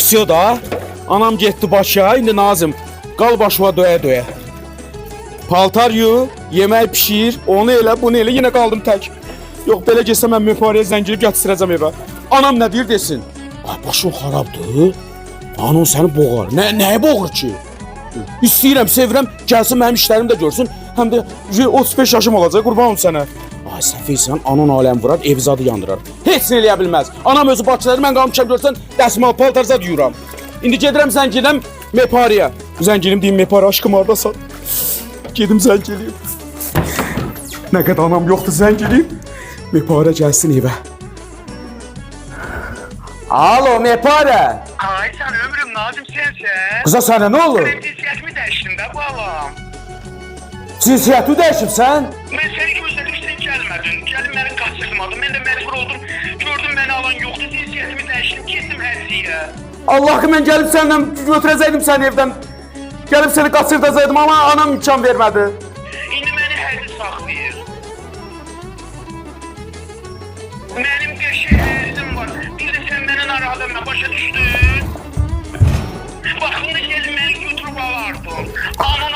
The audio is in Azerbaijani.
Vəsiyo da. Anam getdi başa, indi Nazım. Qal başıma döyə-döyə. Paltar yu, yemək pişir, onu elə, bunu elə, yenə qaldım tək. Yox, belə gəlsə mən müpariyə zəngilib gətirəcəm evə. Anam nə deyir desin? Ay, başın xarabdır. Anam səni boğar. Nəyə boğur ki? İstəyirəm, sevirəm, gəlsin mənim işlərimi də görsün. Həm də 35 yaşım olacaq, qurban olum sənə. Ay, səfiysən, anan aləm vurar, ev zadı yandırar. Heç nə eləyə bilməz. Anam özü Bakıdadır, mən qalmışam görsən, dəsmal paltar zad yuyuram. İndi gedirəm zəngiləm mepariyə. Zəngilim deyim, mepari aşkım hardasan? Gedim zəngiliyim. Nə qədər anam yoxdur zəngiliyim. Mepari gəlsin evə. Alo, Mepari. Ay sen ömrüm Nazım sensen. Qıza sənə nə olur? Ben cinsiyetimi değiştim de balam. Cinsiyyəti dəyişibsən? Ben seni gözledim sen gelmedin. Gelin beni kaçırmadın. Ben de mecbur oldum. Gördüm beni alan yoktu. Cinsiyetimi değiştim. Gittim Hərziyə. Allah ki, mən gəlib səndən götürəcəydim səni evdən. Gəlib səni qaçırdacaqdım, amma anam imkan vermədi. İndi beni Hərzi saxlayır. Benim qəşəng Hərzim var. Bir de sen beni narahat etme. Başa düşdün. Vaxtında gelin beni götürüp alardın. Ana